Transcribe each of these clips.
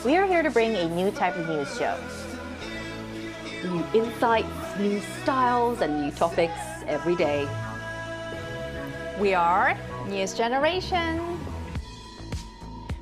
We are here to bring a new type of news show. New insights, new styles, and new topics every day. We are News Generation.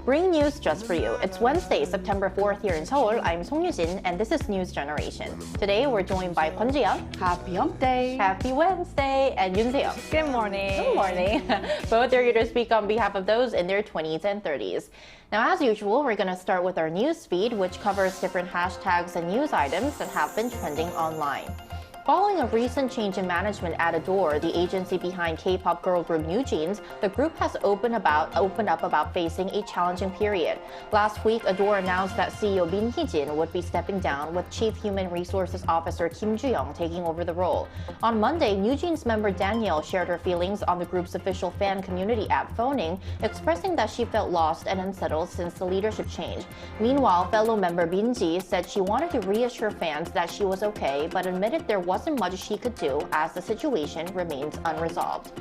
Bring news just for you. It's Wednesday, September 4th here in Seoul. I'm Songyujin, and this is News Generation. Today, we're joined by Kwon Ji-young. Happy Hump Day. Happy Wednesday. And Yoon Se-young. Good morning. Good morning. Both are here to speak on behalf of those in their 20s and 30s. Now, as usual, we're going to start with our news feed, which covers different hashtags and news items that have been trending online. Following a recent change in management at Adore, the agency behind K-pop girl group NewJeans, the group has opened up about facing a challenging period. Last week, Adore announced that CEO Min Hee-jin would be stepping down, with Chief Human Resources Officer Kim Ju-young taking over the role. On Monday, NewJeans member Danielle shared her feelings on the group's official fan community app Phoning, expressing that she felt lost and unsettled since the leadership change. Meanwhile, fellow member Min-ji said she wanted to reassure fans that she was okay, but admitted there wasn't much she could do as the situation remains unresolved.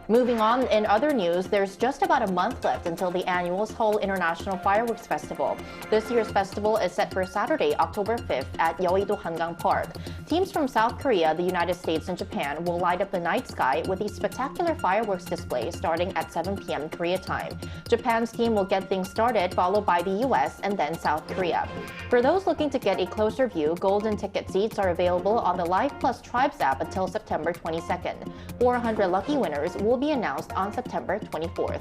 Moving on, in other news, there's just about a month left until the annual Seoul International Fireworks Festival. This year's festival is set for Saturday, October 5th at Yeouido Hangang Park. Teams from South Korea, the United States, and Japan will light up the night sky with a spectacular fireworks display starting at 7 p.m. Korea time. Japan's team will get things started, followed by the US and then South Korea. For those looking to get a closer view, golden ticket seats are available on the Life Plus Tribes app until September 22nd. 400 lucky winners will be announced on September 24th.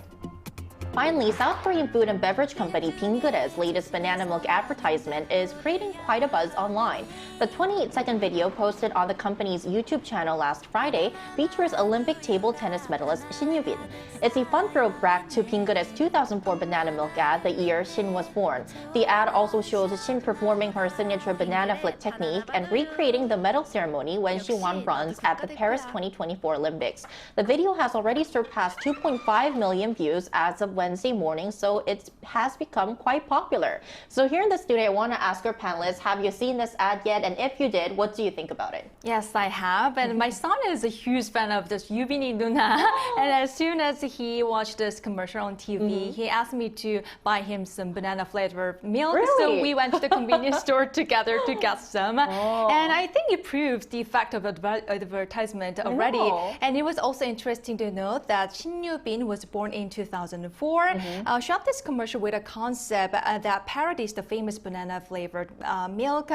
Finally, South Korean food and beverage company Bingeure's latest banana milk advertisement is creating quite a buzz online. The 28-second video posted on the company's YouTube channel last Friday features Olympic table tennis medalist Shin Yu-bin. It's a fun throwback to Bingeure's 2004 banana milk ad the year Shin was born. The ad also shows Shin performing her signature banana flick technique and recreating the medal ceremony when she won bronze at the Paris 2024 Olympics. The video has already surpassed 2.5 million views as of Wednesday morning, so it has become quite popular. So here in the studio, I want to ask our panelists, have you seen this ad yet? And if you did, what do you think about it? Yes, I have. And my son is a huge fan of this Yubini Nuna. And as soon as he watched this commercial on TV, he asked me to buy him some banana flavored milk. Really? So we went to the convenience store together to get some. And I think it proves the effect of advertisement already. And it was also interesting to note that Shin Yu-bin was born in 2004. Shot this commercial with a concept that parodies the famous banana-flavored milk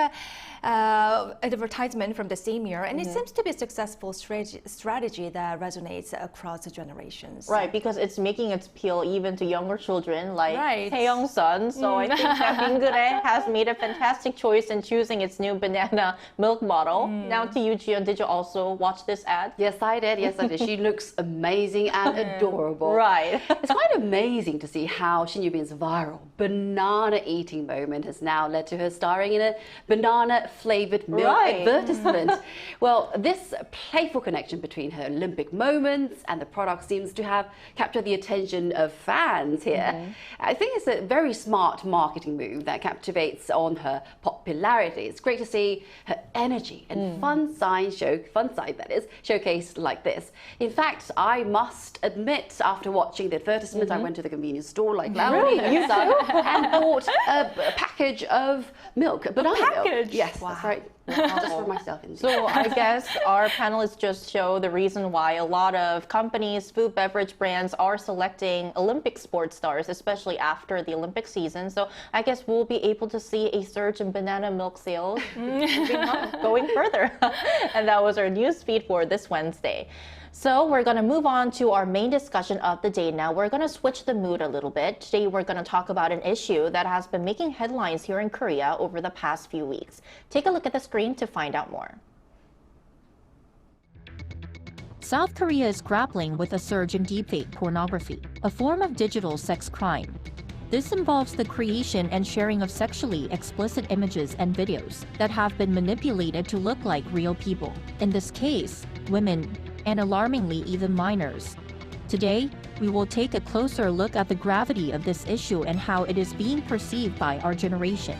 advertisement from the same year, and it seems to be a successful strategy that resonates across the generations. Right, because it's making its appeal even to younger children like Right. Taeyong's son. So I think that Bingeu래 has made a fantastic choice in choosing its new banana milk model. Now to you, Jiyeon, did you also watch this ad? Yes, I did. Yes, I did. She looks amazing and adorable. Right. It's quite amazing to see how Shin Yu-bin's viral banana eating moment has now led to her starring in a banana-flavored milk advertisement. Well, this playful connection between her Olympic moments and the product seems to have captured the attention of fans here. I think it's a very smart marketing move that captivates on her popularity. It's great to see her energy and fun side that is, showcased like this. In fact, I must admit, after watching the advertisement, I went to the convenience store like Lauri and bought a package of milk, banana milk. Yes, that's right. Just for myself. So I guess our panelists just show the reason why a lot of companies, food, beverage brands are selecting Olympic sports stars, especially after the Olympic season. So I guess we'll be able to see a surge in banana milk sales going further. And that was our news feed for this Wednesday. So we're going to move on to our main discussion of the day now. We're going to switch the mood a little bit. Today we're going to talk about an issue that has been making headlines here in Korea over the past few weeks. Take a look at the screen to find out more. South Korea is grappling with a surge in deepfake pornography, a form of digital sex crime. This involves the creation and sharing of sexually explicit images and videos that have been manipulated to look like real people. In this case, women, and alarmingly even minors. Today, we will take a closer look at the gravity of this issue and how it is being perceived by our generation.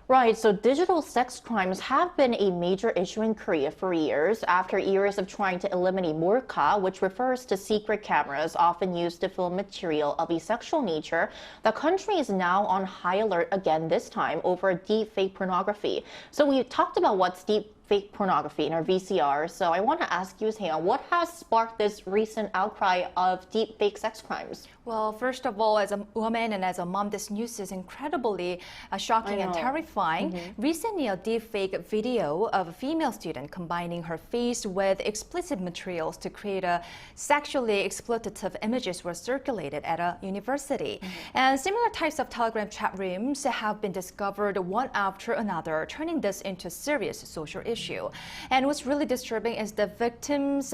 Right, so digital sex crimes have been a major issue in Korea for years after years of trying to eliminate 몰카, which refers to secret cameras often used to film material of a sexual nature. The country is now on high alert again this time over deepfake pornography. So we talked about what's deepfake pornography in our VCR. So I want to ask you, Seong, what has sparked this recent outcry of deepfake sex crimes? Well, first of all, as a woman and as a mom, this news is incredibly shocking and terrifying. Recently, a deepfake video of a female student combining her face with explicit materials to create a sexually exploitative images were circulated at a university. And similar types of Telegram chat rooms have been discovered one after another, turning this into a serious social issue. And what's really disturbing is the victims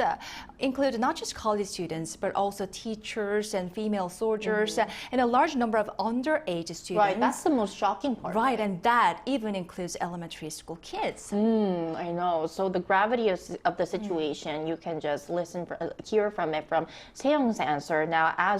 include not just college students, but also teachers and female soldiers and a large number of underage students. Right, that's the most shocking part. Right, and that even includes elementary school kids. I know. So the gravity of the situation, you can just hear from it from Seong's answer. Now,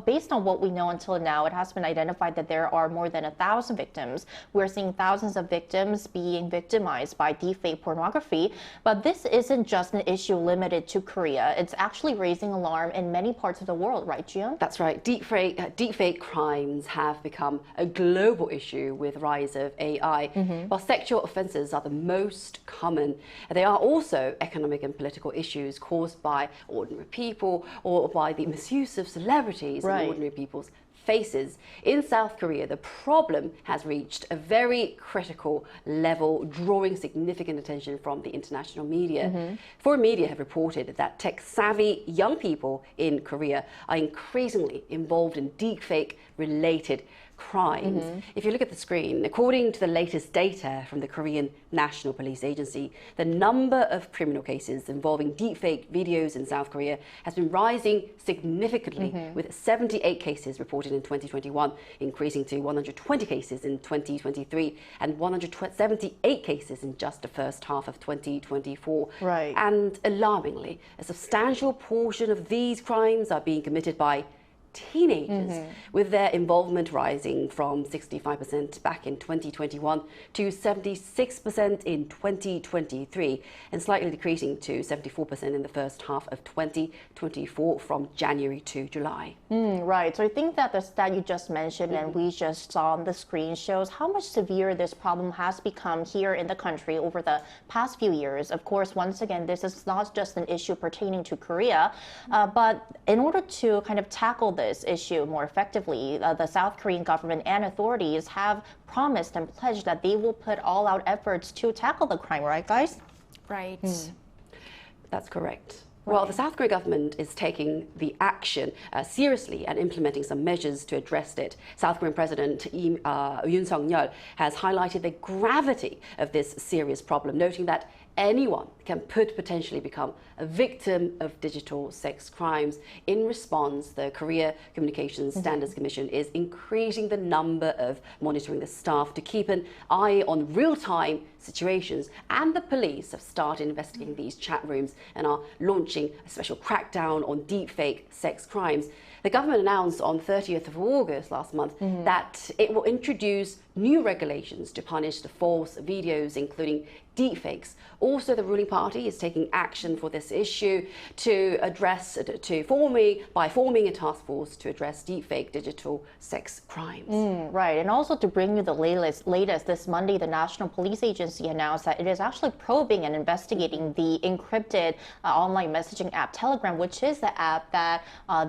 based on what we know until now, it has been identified that there are more than 1,000 victims. We're seeing thousands of victims being victimized by deepfake pornography. But this isn't just an issue limited to Korea. It's actually raising alarm in many parts of the world, right, Jiyoung? That's right. Deepfake crimes have become a global issue with the rise of AI. While sexual offences are the most common, they are also economic and political issues caused by ordinary people or by the misuse of celebrities in ordinary people's faces. In South Korea, the problem has reached a very critical level, drawing significant attention from the international media. Foreign media have reported that tech-savvy young people in Korea are increasingly involved in deepfake-related crimes. If you look at the screen, according to the latest data from the Korean National Police Agency, the number of criminal cases involving deepfake videos in South Korea has been rising significantly, with 78 cases reported in 2021, increasing to 120 cases in 2023 and 178 cases in just the first half of 2024. Right. And alarmingly, a substantial portion of these crimes are being committed by teenagers, with their involvement rising from 65% back in 2021 to 76% in 2023 and slightly decreasing to 74% in the first half of 2024 from January to July. Right. So I think that the stat you just mentioned and we just saw on the screen shows how much severe this problem has become here in the country over the past few years. Of course, once again, this is not just an issue pertaining to Korea, but in order to kind of tackle this issue more effectively, the South Korean government and authorities have promised and pledged that they will put all out efforts to tackle the crime, right, guys? Right. That's correct. Well, the South Korean government is taking the action seriously and implementing some measures to address it. South Korean President Yoon Suk-yeol has highlighted the gravity of this serious problem, noting that anyone can potentially become a victim of digital sex crimes. In response, the Korea Communications Standards Commission is increasing the number of monitoring the staff to keep an eye on real-time situations, and the police have started investigating these chat rooms and are launching a special crackdown on deepfake sex crimes. The government announced on 30th of August last month that it will introduce new regulations to punish the false videos, including deepfakes. Also, the ruling party is taking action for this issue by forming a task force to address deepfake digital sex crimes. Right, and also to bring you the latest, this Monday, the National Police Agency announced that it is actually probing and investigating the encrypted online messaging app Telegram, which is the app that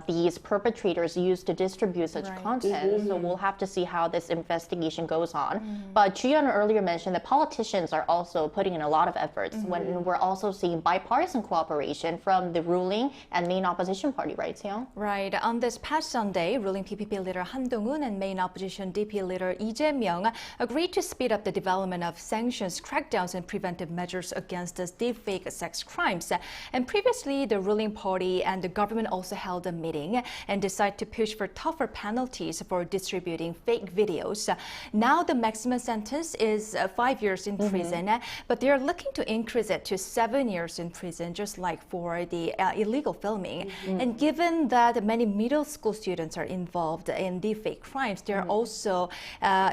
these perpetrators use to distribute such content. So we'll have to see how this investigation goes on. But Jiyeon earlier mentioned that politicians are also putting in a lot of efforts when we're also seeing bipartisan cooperation from the ruling and main opposition party, right, Seong? Right. On this past Sunday, ruling PPP leader Han Dong-un and main opposition DP leader Lee Jae-myung agreed to speed up the development of sanctions, crackdowns, and preventive measures against these deepfake sex crimes. And previously, the ruling party and the government also held a meeting, and decide to push for tougher penalties for distributing fake videos. Now the maximum sentence is 5 years in prison, but they are looking to increase it to 7 years in prison, just like for the illegal filming. And given that many middle school students are involved in deepfake crimes, they're also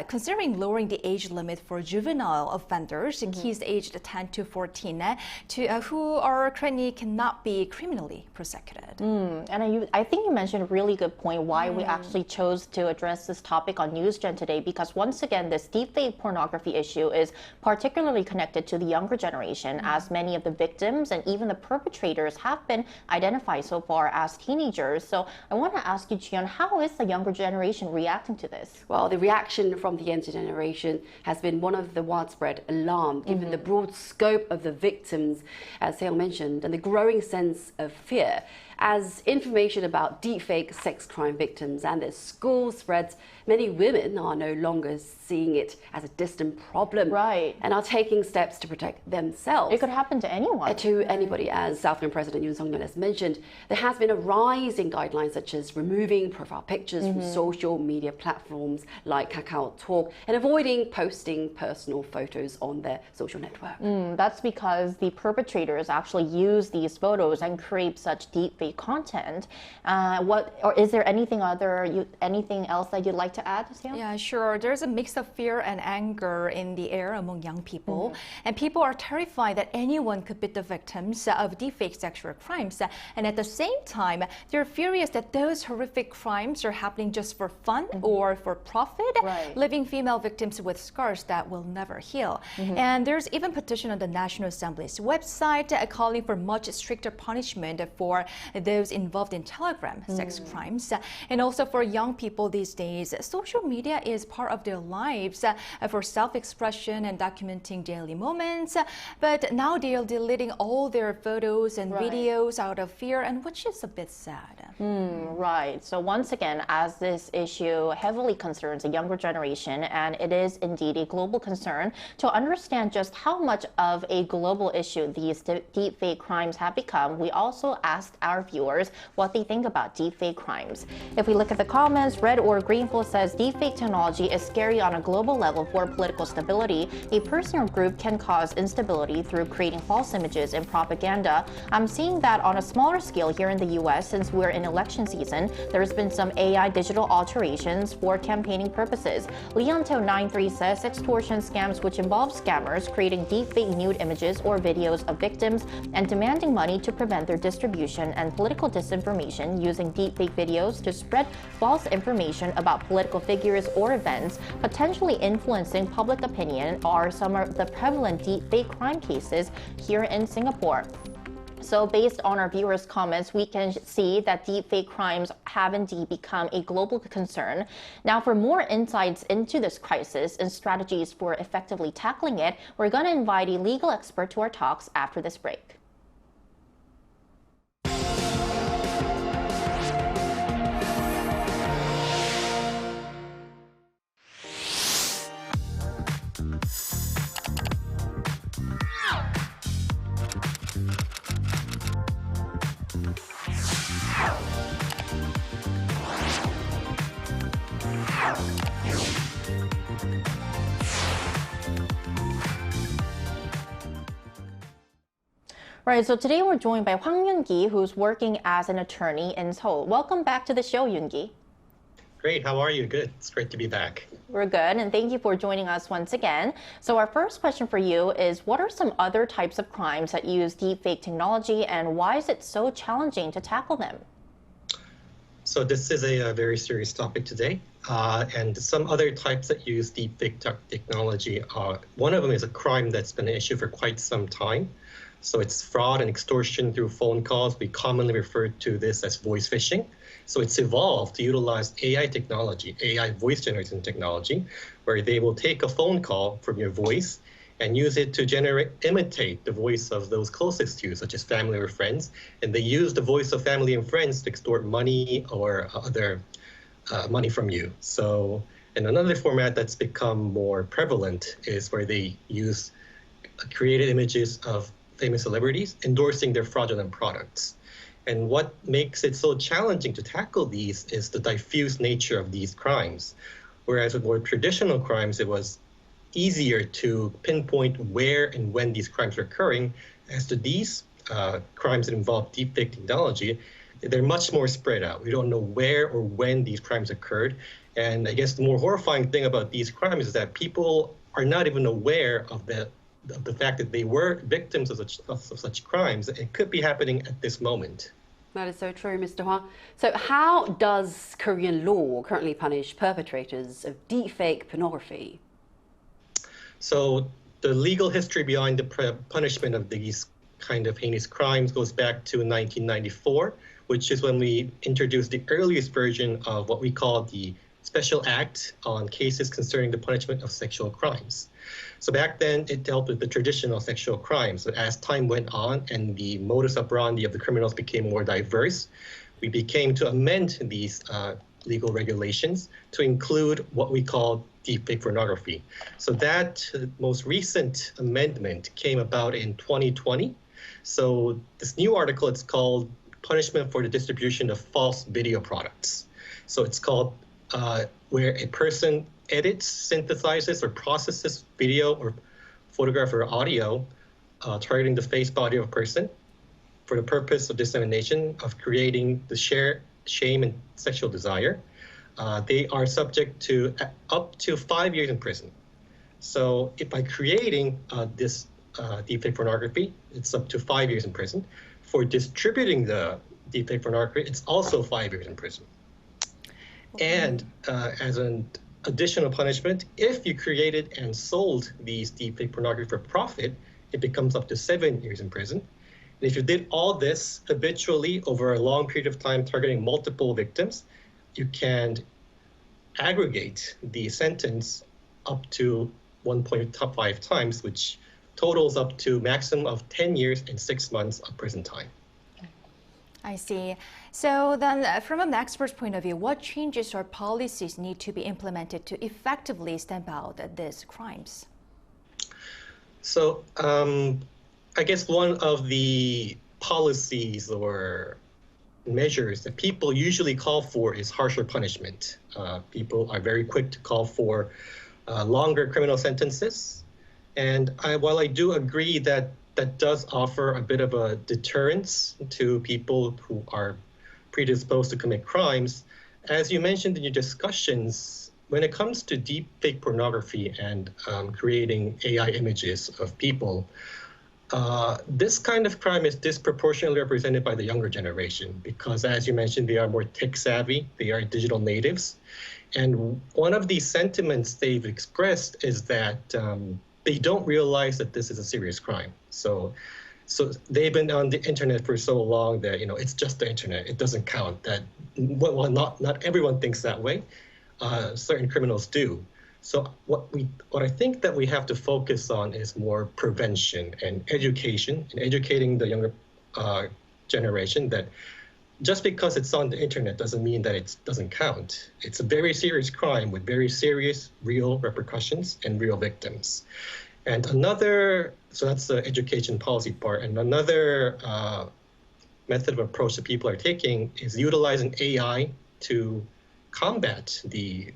considering lowering the age limit for juvenile offenders, kids aged 10 to 14, who are currently cannot be criminally prosecuted. And I think you mentioned a really good point why we actually chose to address this topic on NewsGen today, because once again, this deepfake pornography issue is particularly connected to the younger generation, as many of the victims and even the perpetrators have been identified so far as teenagers. So I want to ask you, Jiyeon, how is the younger generation reacting to this? Well, the reaction from the younger generation has been one of the widespread alarm, given the broad scope of the victims, as Seoul mentioned, and the growing sense of fear. As information about deepfake sex crime victims and their school spreads, many women are no longer seeing it as a distant problem, and are taking steps to protect themselves. It could happen to anyone. To anybody. As South Korean President Yoon Suk-yeol has mentioned, there has been a rise in guidelines such as removing profile pictures from social media platforms like KakaoTalk and avoiding posting personal photos on their social network. That's because the perpetrators actually use these photos and create such deepfake content. Or is there anything else that you'd like to add, Seoul? Yeah, sure. There's a mix of fear and anger in the air among young people, and people are terrified that anyone could be the victims of deepfake sexual crimes. And at the same time, they're furious that those horrific crimes are happening just for fun or for profit, leaving female victims with scars that will never heal. And there's even petition on the National Assembly's website calling for much stricter punishment for those involved in Telegram sex crimes. And also for young people these days, social media is part of their lives for self-expression and documenting daily moments. But now they are deleting all their photos and videos out of fear, and which is a bit sad. Right. So once again, as this issue heavily concerns the younger generation, and it is indeed a global concern, to understand just how much of a global issue these deepfake crimes have become, we also asked our viewers what they think about deepfake crimes. If we look at the comments, Red or Greenful says deepfake technology is scary on a global level for political stability. A person or group can cause instability through creating false images and propaganda. I'm seeing that on a smaller scale here in the US since we're in election season. There's been some AI digital alterations for campaigning purposes. Leonto93 says extortion scams, which involve scammers creating deepfake nude images or videos of victims and demanding money to prevent their distribution, and political disinformation using deepfake videos to spread false information about political figures or events, potentially influencing public opinion, are some of the prevalent deepfake crime cases here in Singapore. So based on our viewers' comments, we can see that deepfake crimes have indeed become a global concern. Now, for more insights into this crisis and strategies for effectively tackling it, we're going to invite a legal expert to our talks after this break. Right, so today we're joined by Hwang Yoon-gi, who's working as an attorney in Seoul. Welcome back to the show, Yoon-gi. Great, how are you? Good, it's great to be back. We're good, and thank you for joining us once again. So our first question for you is, what are some other types of crimes that use deepfake technology, and why is it so challenging to tackle them? So this is a very serious topic today, and some other types that use deepfake technology, one of them is a crime that's been an issue for quite some time. So it's fraud and extortion through phone calls. We commonly refer to this as voice phishing. So it's evolved to utilize AI technology, AI voice generation technology, where they will take a phone call from your voice and use it to imitate the voice of those closest to you, such as family or friends. And they use the voice of family and friends to extort money or other money from you. So, and another format that's become more prevalent is where they use created images of famous celebrities endorsing their fraudulent products. And what makes it so challenging to tackle these is the diffuse nature of these crimes. Whereas with more traditional crimes, it was easier to pinpoint where and when these crimes are occurring. As to these crimes that involve deepfake technology, they're much more spread out. We don't know where or when these crimes occurred. And I guess the more horrifying thing about these crimes is that people are not even aware of the fact that they were victims of such crimes. It could be happening at this moment. That is so true, Mr. Hua. So how does Korean law currently punish perpetrators of deepfake pornography? So the legal history behind the punishment of these kind of heinous crimes goes back to 1994, which is when we introduced the earliest version of what we call the Special Act on cases concerning the punishment of sexual crimes. So back then, it dealt with the traditional sexual crimes. But as time went on and the modus operandi of the criminals became more diverse, we became to amend these legal regulations to include what we call deepfake pornography. So that most recent amendment came about in 2020. So this new article, it's called Punishment for the Distribution of False Video Products. So it's called where a person edits, synthesizes, or processes video or photograph or audio targeting the face, body of a person for the purpose of dissemination, of creating the shame, and sexual desire. They are subject to up to 5 years in prison. So if by creating this deepfake pornography, it's up to 5 years in prison. For distributing the deepfake pornography, it's also 5 years in prison. And as an additional punishment, if you created and sold these deepfake pornography for profit, it becomes up to 7 years in prison. And if you did all this habitually over a long period of time, targeting multiple victims, you can aggregate the sentence up to 1.5 times, which totals up to maximum of 10 years and 6 months of prison time. I see. So then from an expert's point of view, what changes or policies need to be implemented to effectively stamp out these crimes? So I guess one of the policies or measures that people usually call for is harsher punishment. People are very quick to call for longer criminal sentences. And while I do agree that that does offer a bit of a deterrence to people who are predisposed to commit crimes, as you mentioned in your discussions, when it comes to deepfake pornography and creating AI images of people, this kind of crime is disproportionately represented by the younger generation because, as you mentioned, they are more tech savvy, they are digital natives. And one of the sentiments they've expressed is that they don't realize that this is a serious crime. So they've been on the internet for so long that, it's just the internet. It doesn't count. That, well, not everyone thinks that way. Certain criminals do. So what I think that we have to focus on is more prevention and education, and educating the younger generation that just because it's on the internet doesn't mean that it doesn't count. It's a very serious crime with very serious, real repercussions and real victims. And so that's the education policy part. And another method of approach that people are taking is utilizing AI to combat the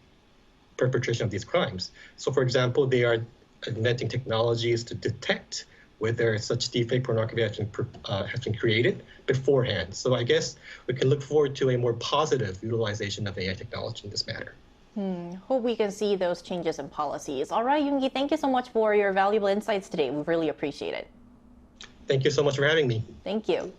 perpetration of these crimes. So for example, they are inventing technologies to detect whether such deepfake pornography has been created beforehand. So I guess we can look forward to a more positive utilization of AI technology in this matter. Hope we can see those changes in policies. All right, Yoongi, thank you so much for your valuable insights today. We really appreciate it. Thank you so much for having me. Thank you.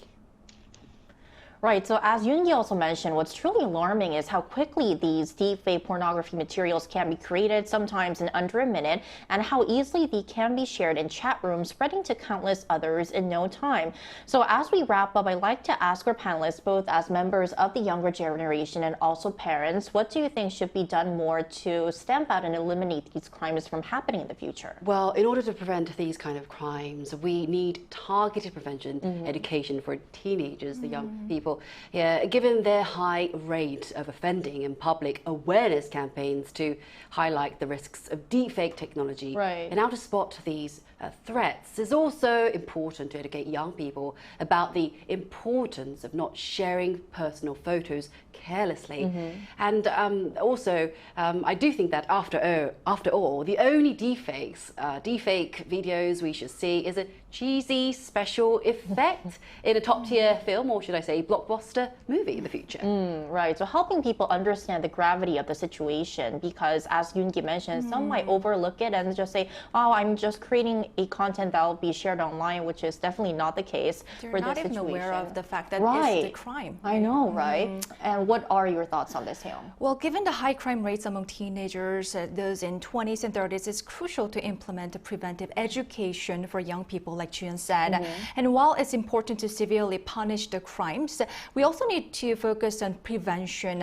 Right, so as Yoongi also mentioned, what's truly alarming is how quickly these deepfake pornography materials can be created, sometimes in under a minute, and how easily they can be shared in chat rooms, spreading to countless others in no time. So as we wrap up, I'd like to ask our panelists, both as members of the younger generation and also parents, what do you think should be done more to stamp out and eliminate these crimes from happening in the future? Well, in order to prevent these kind of crimes, we need targeted prevention, education for teenagers, the young people. Yeah, given their high rate of offending and public awareness campaigns to highlight the risks of deepfake technology and how to spot these threats, it's also important to educate young people about the importance of not sharing personal photos carelessly. And also, I do think that after all, the only deepfake videos we should see is a cheesy special effect in a top-tier film, or should I say blockbuster movie in the future. Right, so helping people understand the gravity of the situation, because as Yoon-gi mentioned, some might overlook it and just say, oh, I'm just creating a content that will be shared online, which is definitely not the case They're for not this even situation. aware of the fact that Right. it's the crime. I know, right? And what are your thoughts on this, Hyung? Well, given the high crime rates among teenagers, those in 20s and 30s, it's crucial to implement a preventive education for young people, like Juyeon said. And while it's important to severely punish the crimes, we also need to focus on prevention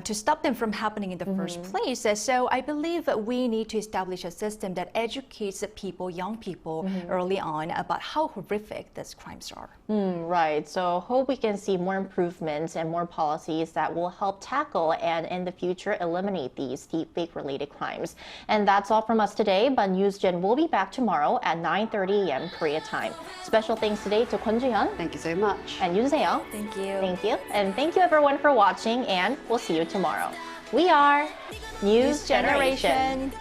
to stop them from happening in the first place. So I believe we need to establish a system that educates people, young people, early on about how horrific these crimes are. Right, so hope we can see more improvements and more policies that will help tackle and in the future eliminate these deepfake related crimes. And that's all from us today, but NewsGen will be back tomorrow at 9:30 a.m. Korea time. Special thanks today to Kwon Ju-hyun Thank you so much. and Yoon Se-young. Thank you. Thank you. And thank you everyone for watching, and we'll see you tomorrow. We are News Generation.